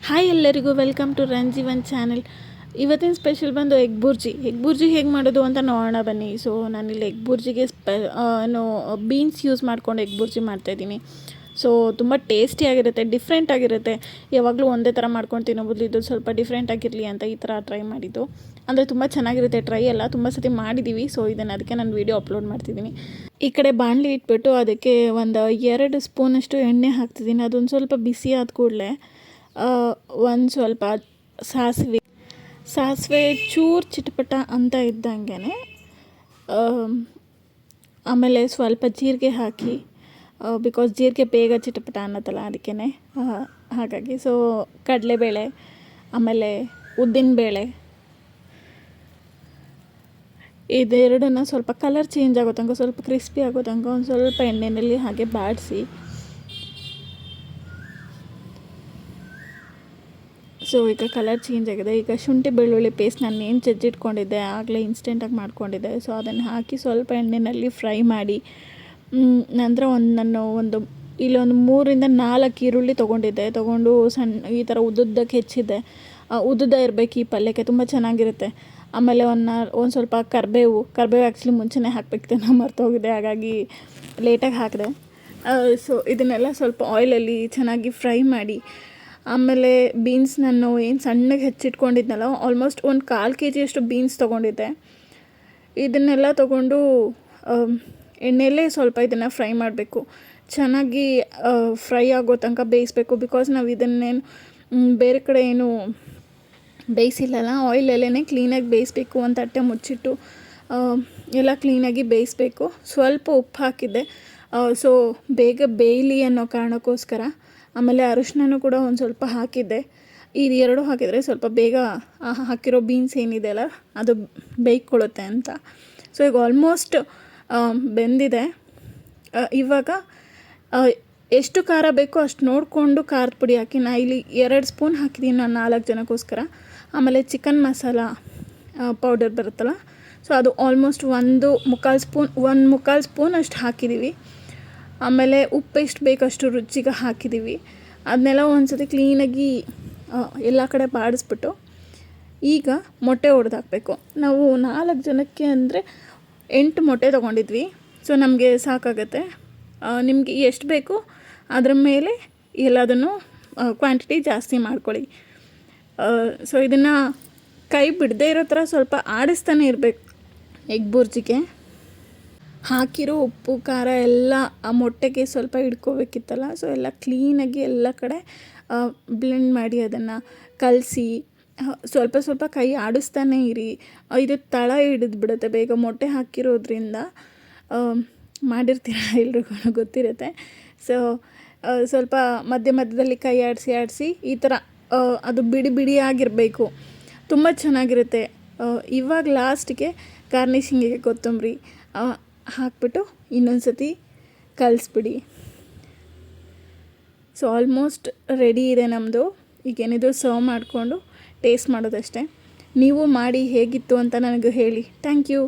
Hi ಎಲ್ಲರಿಗೂ welcome to ರಂಜೀವನ್ channel. ಇವತ್ತಿನ special ಬಂದು ಎಗ್ ಬುರ್ಜಿ ಹೇಗೆ ಮಾಡೋದು ಅಂತ ನೋಡೋಣ ಬನ್ನಿ. ಸೊ ನಾನಿಲ್ಲಿ ಎಗ್ ಬುರ್ಜಿಗೆ ಬೀನ್ಸ್ ಯೂಸ್ ಮಾಡ್ಕೊಂಡು ಎಗ್ ಬುರ್ಜಿ ಮಾಡ್ತಾಯಿದ್ದೀನಿ. ಸೊ ತುಂಬ ಟೇಸ್ಟಿಯಾಗಿರುತ್ತೆ, ಡಿಫ್ರೆಂಟ್ ಆಗಿರುತ್ತೆ. ಯಾವಾಗಲೂ ಒಂದೇ ಥರ ಮಾಡ್ಕೊಂಡು ತಿನ್ನೋಬೋದು, ಇದು ಸ್ವಲ್ಪ ಡಿಫ್ರೆಂಟ್ ಆಗಿರಲಿ ಅಂತ ಈ ಥರ ಟ್ರೈ ಮಾಡಿದ್ದು. ಅಂದರೆ ತುಂಬ ಚೆನ್ನಾಗಿರುತ್ತೆ. ಟ್ರೈ ಎಲ್ಲ ತುಂಬ ಸತಿ ಮಾಡಿದ್ದೀವಿ. ಸೊ ಅದಕ್ಕೆ ನಾನು ವೀಡಿಯೋ ಅಪ್ಲೋಡ್ ಮಾಡ್ತಿದ್ದೀನಿ. ಈ ಕಡೆ ಬಾಣಲಿ ಇಟ್ಬಿಟ್ಟು ಅದಕ್ಕೆ ಒಂದು 2 ಸ್ಪೂನಷ್ಟು ಎಣ್ಣೆ ಹಾಕ್ತಿದ್ದೀನಿ. ಅದೊಂದು ಸ್ವಲ್ಪ ಬಿಸಿ ಆದ ಕೂಡಲೇ ಒಂದು ಸ್ವಲ್ಪ ಸಾಸಿವೆ ಚೂರು ಚಿಟಪಟ ಅಂತ ಇದ್ದಂಗೆ, ಆಮೇಲೆ ಸ್ವಲ್ಪ ಜೀರಿಗೆ ಹಾಕಿ, ಬಿಕಾಸ್ ಜೀರಿಗೆ ಬೇಗ ಚಿಟಪಟ ಅನ್ನತ್ತಲ್ಲ ಅದಕ್ಕೆ, ಹಾಗಾಗಿ. ಸೊ ಕಡಲೆಬೇಳೆ, ಆಮೇಲೆ ಉದ್ದಿನಬೇಳೆ, ಇದೆರಡನ್ನ ಸ್ವಲ್ಪ ಕಲರ್ ಚೇಂಜ್ ಆಗೋ ತನಕ, ಸ್ವಲ್ಪ ಕ್ರಿಸ್ಪಿ ಆಗೋ ತನಕ ಒಂದು ಸ್ವಲ್ಪ ಎಣ್ಣೆಯಲ್ಲಿ ಹಾಗೆ ಬಾಡಿಸಿ, ಸೊ ಈಗ ಕಲರ್ ಚೇಂಜ್ ಆಗಿದೆ. ಈಗ ಶುಂಠಿ ಬೆಳ್ಳುಳ್ಳಿ ಪೇಸ್ಟ್ ನಾನು ಏನು ಜಜ್ಜಿಟ್ಕೊಂಡಿದ್ದೆ ಆಗಲೇ ಇನ್ಸ್ಟೆಂಟಾಗಿ ಮಾಡ್ಕೊಂಡಿದ್ದೆ. ಸೊ ಅದನ್ನು ಹಾಕಿ ಸ್ವಲ್ಪ ಎಣ್ಣೆಯಲ್ಲಿ ಫ್ರೈ ಮಾಡಿ, ನಂತರ ಇಲ್ಲೊಂದು 3ರಿಂದ 4 ಈರುಳ್ಳಿ ತೊಗೊಂಡು ಸಣ್ಣ ಈ ಥರ ಉದ್ದುದ್ದಕ್ಕೆ ಹೆಚ್ಚಿದ್ದೆ. ಉದ್ದುದ್ದ ಇರಬೇಕು ಈ ಪಲ್ಯಕ್ಕೆ, ತುಂಬ ಚೆನ್ನಾಗಿರುತ್ತೆ. ಆಮೇಲೆ ಒಂದು ಸ್ವಲ್ಪ ಕರಿಬೇವು ಆ್ಯಕ್ಚುಲಿ ಮುಂಚೆನೇ ಹಾಕಬೇಕಿತ್ತು, ನಾನು ಮರ್ತೋಗಿದೆ, ಹಾಗಾಗಿ ಲೇಟಾಗಿ ಹಾಕಿದೆ. ಸೊ ಇದನ್ನೆಲ್ಲ ಸ್ವಲ್ಪ ಆಯಿಲಲ್ಲಿ ಚೆನ್ನಾಗಿ ಫ್ರೈ ಮಾಡಿ, ಆಮೇಲೆ ಬೀನ್ಸ್ ನಾನು ಏನು ಸಣ್ಣಗೆ ಹೆಚ್ಚಿಟ್ಕೊಂಡಿದ್ನಲ್ಲ, ಆಲ್ಮೋಸ್ಟ್ ಒಂದು 1/4 kg ಬೀನ್ಸ್ ತೊಗೊಂಡಿದ್ದೆ. ಇದನ್ನೆಲ್ಲ ತೊಗೊಂಡು ಎಣ್ಣೆಯಲ್ಲೇ ಸ್ವಲ್ಪ ಇದನ್ನು ಫ್ರೈ ಮಾಡಬೇಕು, ಚೆನ್ನಾಗಿ ಫ್ರೈ ಆಗೋ ತನಕ ಬೇಯಿಸಬೇಕು. ಬಿಕಾಸ್ ನಾವು ಇದನ್ನೇನು ಬೇರೆ ಕಡೆ ಏನು ಬೇಯಿಸಿಲ್ಲಲ್ಲ, ಆಯಿಲಲ್ಲೇ ಕ್ಲೀನಾಗಿ ಬೇಯಿಸಬೇಕು. ಒಂದು ತಟ್ಟೆ ಮುಚ್ಚಿಟ್ಟು ಎಲ್ಲ ಕ್ಲೀನಾಗಿ ಬೇಯಿಸಬೇಕು. ಸ್ವಲ್ಪ ಉಪ್ಪು ಹಾಕಿದ್ದೆ, ಸೊ ಬೇಗ ಬೇಯಲಿ ಅನ್ನೋ ಕಾರಣಕ್ಕೋಸ್ಕರ. ಆಮೇಲೆ ಅರಿಶಿನೂ ಕೂಡ ಒಂದು ಸ್ವಲ್ಪ ಹಾಕಿದ್ದೆ. ಇದು 2 ಹಾಕಿದರೆ ಸ್ವಲ್ಪ ಬೇಗ ಹಾಕಿರೋ ಬೀನ್ಸ್ ಏನಿದೆ ಅಲ್ಲ ಅದು ಬೇಯ್ಕೊಳ್ಳುತ್ತೆ ಅಂತ. ಸೊ ಈಗ ಆಲ್ಮೋಸ್ಟ್ ಬೆಂದಿದೆ. ಇವಾಗ ಎಷ್ಟು ಖಾರ ಬೇಕೋ ಅಷ್ಟು ನೋಡಿಕೊಂಡು ಖಾರದ ಪುಡಿ ಹಾಕಿ, ನಾ ಇಲ್ಲಿ 2 ಸ್ಪೂನ್ ಹಾಕಿದ್ದೀನಿ ನಾನು 4 ಜನಕ್ಕೋಸ್ಕರ. ಆಮೇಲೆ ಚಿಕನ್ ಮಸಾಲ ಪೌಡರ್ ಬರುತ್ತಲ್ಲ, ಸೊ ಅದು ಆಲ್ಮೋಸ್ಟ್ 1/4 ಸ್ಪೂನ್ ಅಷ್ಟು ಹಾಕಿದ್ದೀವಿ. ಆಮೇಲೆ ಉಪ್ಪು ಎಷ್ಟು ಬೇಕಷ್ಟು ರುಚಿಗೆ ಹಾಕಿದ್ದೀವಿ. ಅದನ್ನೆಲ್ಲ ಒಂದು ಸತಿ ಕ್ಲೀನಾಗಿ ಎಲ್ಲ ಕಡೆ ಬಾಡಿಸ್ಬಿಟ್ಟು, ಈಗ ಮೊಟ್ಟೆ ಒಡೆದಾಕಬೇಕು. ನಾವು 4 ಜನಕ್ಕೆ ಅಂದರೆ 8 ಮೊಟ್ಟೆ ತೊಗೊಂಡಿದ್ವಿ. ಸೊ ನಮಗೆ ಸಾಕಾಗತ್ತೆ. ನಿಮಗೆ ಎಷ್ಟು ಬೇಕು ಅದ್ರ ಮೇಲೆ ಎಲ್ಲದನ್ನು ಕ್ವಾಂಟಿಟಿ ಜಾಸ್ತಿ ಮಾಡ್ಕೊಳ್ಳಿ. ಸೊ ಇದನ್ನು ಕೈ ಬಿಡದೇ ಇರೋ ಥರ ಸ್ವಲ್ಪ ಆಡಿಸ್ತಾನೆ ಇರಬೇಕು. ಎಗ್ ಬುರ್ಜಿಗೆ ಹಾಕಿರೋ ಉಪ್ಪು ಖಾರ ಎಲ್ಲ ಆ ಮೊಟ್ಟೆಗೆ ಸ್ವಲ್ಪ ಹಿಡ್ಕೋಬೇಕಿತ್ತಲ್ಲ, ಸೊ ಎಲ್ಲ ಕ್ಲೀನಾಗಿ ಎಲ್ಲ ಕಡೆ ಬ್ಲೆಂಡ್ ಮಾಡಿ ಅದನ್ನು ಕಲಸಿ ಸ್ವಲ್ಪ ಕೈ ಆಡಿಸ್ತಾನೆ ಇರಿ. ಇದು ತಳ ಹಿಡಿದು ಬಿಡುತ್ತೆ ಬೇಗ, ಮೊಟ್ಟೆ ಹಾಕಿರೋದ್ರಿಂದ. ಮಾಡಿರ್ತೀರ ಎಲ್ರಿಗೂ ಗೊತ್ತಿರುತ್ತೆ. ಸೊ ಸ್ವಲ್ಪ ಮಧ್ಯದಲ್ಲಿ ಕೈ ಆಡಿಸಿ ಈ ಥರ ಅದು ಬಿಡಿಯಾಗಿರಬೇಕು, ತುಂಬ ಚೆನ್ನಾಗಿರುತ್ತೆ. ಇವಾಗ ಲಾಸ್ಟಿಗೆ ಗಾರ್ನಿಷಿಂಗಿಗೆ ಕೊತ್ತಂಬರಿ ಹಾಕ್ಬಿಟ್ಟು ಇನ್ನೊಂದು ಸತಿ ಕಲಿಸ್ಬಿಡಿ. ಸೊ ಆಲ್ಮೋಸ್ಟ್ ರೆಡಿ ಇದೆ ನಮ್ಮದು. ಈಗೇನಿದು ಸರ್ವ್ ಮಾಡಿಕೊಂಡು ಟೇಸ್ಟ್ ಮಾಡೋದಷ್ಟೇ. ನೀವು ಮಾಡಿ ಹೇಗಿತ್ತು ಅಂತ ನನಗೆ ಹೇಳಿ. Thank you.